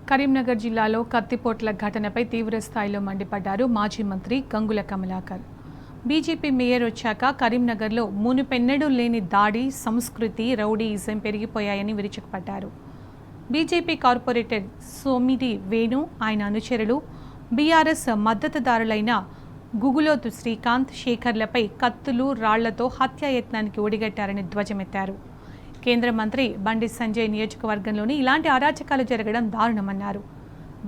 కరీంనగర్ జిల్లాలో కత్తిపోట్ల ఘటనపై తీవ్ర స్థాయిలో మండిపడ్డారు మాజీ మంత్రి గంగుల కమలాకర్. బీజేపీ మేయర్ వచ్చాక కరీంనగర్లో మునుపెన్నడూ లేని దాడి, సంస్కృతి, రౌడీయిజం పెరిగిపోయాయని విరుచుకుపడ్డారు. బీజేపీ కార్పొరేటర్ సోమిడి వేణు, ఆయన అనుచరులు బీఆర్ఎస్ మద్దతుదారులైన గుగులోతు శ్రీకాంత్, శేఖర్లపై కత్తులు, రాళ్లతో హత్యాయత్నానికి ఒడిగట్టారని ధ్వజమెత్తారు. కేంద్ర మంత్రి బండి సంజయ్ నియోజకవర్గంలోని ఇలాంటి అరాచకాలు జరగడం దారుణమన్నారు.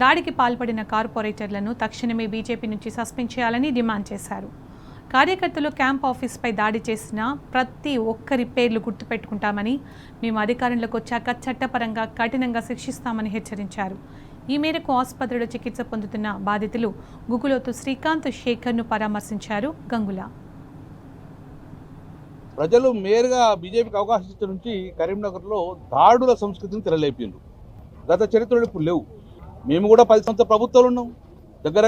దాడికి పాల్పడిన కార్పొరేటర్లను తక్షణమే బీజేపీ నుంచి సస్పెండ్ చేయాలని డిమాండ్ చేశారు. కార్యకర్తలు క్యాంప్ ఆఫీస్పై దాడి చేసిన ప్రతి ఒక్కరి పేర్లు గుర్తుపెట్టుకుంటామని, మేము అధికారంలోకి వచ్చాక చట్టపరంగా కఠినంగా శిక్షిస్తామని హెచ్చరించారు. ఈ మేరకు ఆసుపత్రిలో చికిత్స పొందుతున్న బాధితులు గుగులోతు శ్రీకాంత్, శేఖర్ను పరామర్శించారు గంగుల. ప్రజలు మేయర్గా బీజేపీకి అవకాశం ఇచ్చే నుంచి కరీంనగర్లో దాడుల సంస్కృతిని తెరలేపిండ్రు. గత చరిత్రలు ఇప్పుడు లేవు. మేము కూడా 10 సంవత్సరాల ప్రభుత్వాలు ఉన్నాం. దగ్గర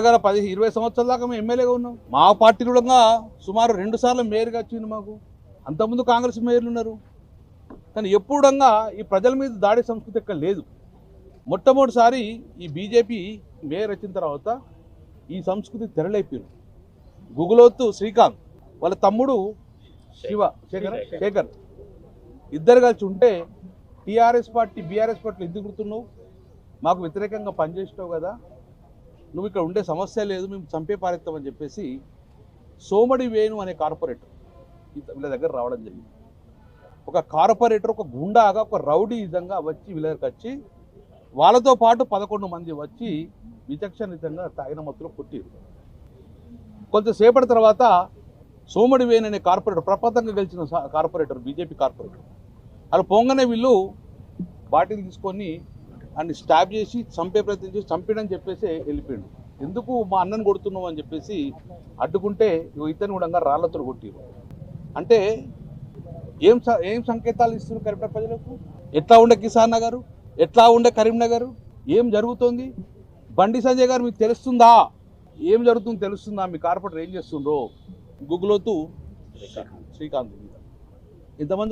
20 సంవత్సరాల దాకా మేము ఎమ్మెల్యేగా ఉన్నాం. మా పార్టీ కూడా సుమారు 2 సార్లు మేయర్గా వచ్చింది మాకు. అంతకుముందు కాంగ్రెస్ మేయర్లు ఉన్నారు. కానీ ఎప్పుడంగా ఈ ప్రజల మీద దాడి సంస్కృతి ఎక్కడ లేదు. మొట్టమొదటిసారి ఈ బీజేపీ మేయర్ వచ్చిన తర్వాత ఈ సంస్కృతి తెరలేపారు. గుగులోతు శ్రీకాంత్ వాళ్ళ తమ్ముడు శేఖర్ ఇద్దరు కలిసి ఉంటే టీఆర్ఎస్ పార్టీ బీఆర్ఎస్ పార్టీలు ఎందుకు గుర్తున్నావు, మాకు వ్యతిరేకంగా పనిచేసినావు కదా, నువ్వు ఇక్కడ ఉండే సమస్య లేదు, మేము చంపే పారిస్తామని చెప్పేసి సోమిడి వేణు అనే కార్పొరేటర్ వీళ్ళ దగ్గర రావడం జరిగింది. ఒక కార్పొరేటర్ ఒక గుండాగా, ఒక రౌడీ విధంగా వచ్చి వీళ్ళ దగ్గరికి వచ్చి వాళ్ళతో పాటు 11 మంది వచ్చి విచక్షణితంగా తాగిన మత్తులో కొట్టిరు. కొంతసేపటి తర్వాత సోమిడి వేణు అనే కార్పొరేటర్, ప్రపంచంగా గెలిచిన కార్పొరేటర్, బీజేపీ కార్పొరేటర్, వాళ్ళు పొంగనే వీళ్ళు బాటిల్ తీసుకొని అన్ని స్టాబ్ చేసి చంపే ప్రయత్నం చేసి చంపేయడని చెప్పేసి వెళ్ళిపోయాడు. ఎందుకు మా అన్నను కొడుతున్నావు అని చెప్పేసి అడ్డుకుంటే ఇతను కూడా రాళ్లతో కొట్టిరు. అంటే ఏం సంకేతాలు ఇస్తున్నారు కరీంనగర్ ప్రజలకు? ఎట్లా ఉండే కిసాన్ నగర్, ఎట్లా ఉండే కరీంనగర్, ఏం జరుగుతుంది? బండి సంజయ్ గారు మీకు తెలుస్తుందా? ఏం జరుగుతుందో తెలుస్తుందా? మీ కార్పొరేటర్ ఏం చేస్తుండ్రో? గుగులోతు శ్రీకాంత్ ఎంతమంది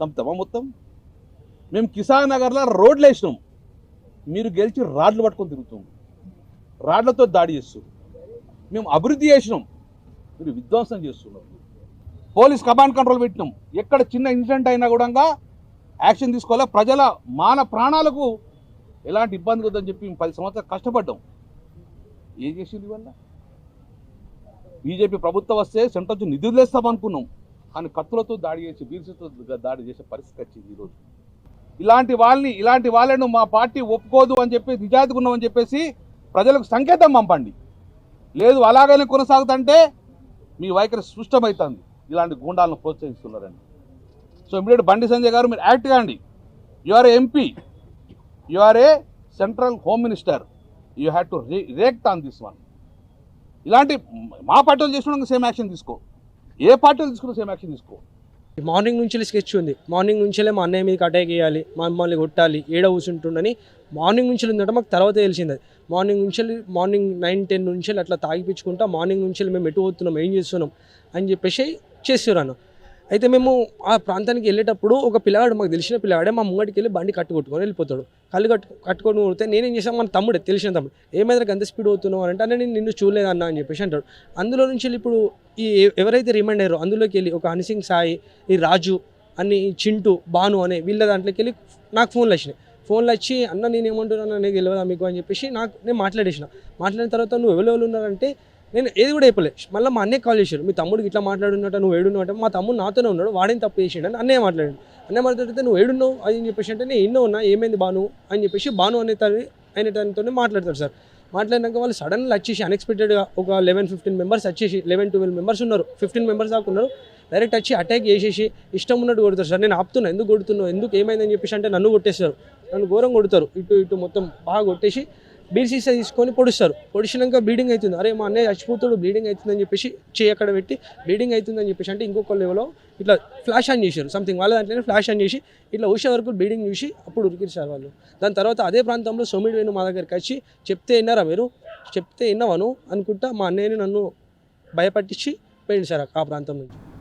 చంపుతామా మొత్తం? మేము కిసాన్ నగర్లో రోడ్లు వేసినాం, మీరు గెలిచి రాడ్లు పట్టుకొని తిరుగుతాం, రాడ్లతో దాడి చేస్తాం. మేము అభివృద్ధి చేసినాం, మీరు విధ్వంసం చేస్తున్నాం. పోలీస్ కమాండ్ కంట్రోల్ పెట్టినాం, ఎక్కడ చిన్న ఇన్సిడెంట్ అయినా కూడా యాక్షన్ తీసుకోవాలా. ప్రజల ప్రాణాలకు ఎలాంటి ఇబ్బంది వద్దని చెప్పి మేము 10 సంవత్సరాలు కష్టపడ్డాం. ఏం చేసింది వల్ల? బీజేపీ ప్రభుత్వం వస్తే సెంటర్ నుంచి నిధులు వేస్తామనుకున్నాం, కానీ కత్తులతో దాడి చేసి బీర్సుతో దాడి చేసే పరిస్థితి వచ్చింది ఈరోజు. ఇలాంటి వాళ్ళను మా పార్టీ ఒప్పుకోదు అని చెప్పి, నిజాయితీగా ఉన్నామని చెప్పేసి ప్రజలకు సంకేతం పంపండి. లేదు అలాగనే కొనసాగుతుంటే మీ వైఖరి స్పష్టమవుతుంది, ఇలాంటి గూండాలను ప్రోత్సహిస్తున్నారని. సో ఇమీడియట్ బండి సంజయ్ గారు మీరు యాక్ట్ కాండి. You are MP, you are a central home minister, you have to react on this one. ఇలాంటి మా పార్టీలు చేసిన సేమ్ యాక్షన్ తీసుకో, ఏ పార్టీలు తీసుకున్న సేమ్ యాక్షన్ తీసుకో. మార్నింగ్ నుంచి స్కెచ్ ఉంది. మార్నింగ్ నుంచే మా అన్నయ్య మీదకి అటాక్ చేయాలి, మమ్మల్ని కొట్టాలి, ఏడ కూర్చుంటుండని మార్నింగ్ నుంచి ఉందంటే మాకు తర్వాత తెలిసింది. అది మార్నింగ్ 9-10 నుంచి అట్లా తాగిపించుకుంటా మార్నింగ్ నుంచి మేము ఎటు పోతున్నాం, ఏం చేస్తున్నాం అని చెప్పేసి చేస్తున్నారు. అయితే మేము ఆ ప్రాంతానికి వెళ్ళేటప్పుడు ఒక పిల్లవాడు, మాకు తెలిసిన పిల్లవాడే మా ముంగటికి వెళ్ళి బండి కట్టుకొట్టుకొని వెళ్ళిపోతాడు. కట్టుకొని కొడితే నేనేం చేసాను, మన తమ్ముడే, తెలిసిన తమ్ముడు, ఏమైనా అంత స్పీడ్ అవుతున్నావు అంటే నేను నిన్ను చూడలేదన్నా అని చెప్పేసి అంటాడు. అందులో నుంచి వెళ్ళి ఇప్పుడు ఈ ఎవరైతే రిమైండ్ అయ్యారో అందులోకి వెళ్ళి ఒక హనిసింగ్ సాయి, ఈ రాజు అని, చింటూ, భాను అనే వీళ్ళ దాంట్లోకి వెళ్ళి నాకు ఫోన్లు వచ్చి అన్న నేను ఏమంటున్నాను అనేది తెలియదా మీకు అని చెప్పేసి నేను మాట్లాడిన తర్వాత నువ్వు ఎవరెవరు ఉన్నారంటే నేను ఏది కూడా చెప్పలే. మళ్ళీ మా అన్నయ్య కాల్ చేశాడు, మీ తమ్ముడికి ఇట్లా మాట్లాడున్నట్ట, నువ్వు ఏడున్నావు అంటే, మా తమ్ముడు నాతోనే ఉన్నాడు, వాడేం తప్పు చేసాడు అని అన్నయ్య మాట్లాడితే నువ్వు ఏడున్నావు అని చెప్పేసి అంటే నేను ఎన్నో ఉన్నా, ఏమైంది భాను అని చెప్పేసి భాను అనేతోనే మాట్లాడతాడు సార్. మాట్లాడినాక వాళ్ళు సడన్గా వచ్చేసి అన్ఎక్స్పెక్టెడ్గా ఒక 11-15 మెంబర్స్ వచ్చేసి 11-12 మెంబర్స్ ఉన్నారు, 15 మెంబర్స్ దాకా ఉన్నారు. డైరెక్ట్ వచ్చి అటాక్ చేసేసి ఇష్టం ఉన్నట్టు కొడతారు సార్. నేను ఆపుతున్నా, ఎందుకు కొడుతున్నావు, ఎందుకు ఏమైందని చెప్పేసి అంటే నన్ను కొట్టేస్తారు, నన్ను ఘోరం కొడతారు, ఇటు మొత్తం బాగా కొట్టేసి బీర్ సీసా తీసుకొని పొడిచినాక బ్లీడింగ్ అవుతుంది. అరే మా అన్నయ్య చచ్చిపోతాడు, బ్లీడింగ్ అవుతుందని చెప్పేసి చేయి అక్కడ పెట్టి బ్లీడింగ్ అవుతుందని చెప్పేసి అంటే ఇంకొక లెవెల్లో ఇట్లా ఫ్లాష్ ఆన్ చేశారు, సంథింగ్ వాళ్ళ దాంట్లోనే ఫ్లాష్ ఆన్ చేసి ఇట్లా ఊసే వరకు బ్లీడింగ్ చూసి అప్పుడు ఉరికిరు సార్ వాళ్ళు. దాని తర్వాత అదే ప్రాంతంలో సోమిడి వేణు మా దగ్గరికి వచ్చి చెప్తే విన్నావాను అనుకుంటా మా అన్నయ్యని నన్ను భయపట్టించి పోయింది సార్ ఆ ప్రాంతం నుంచి.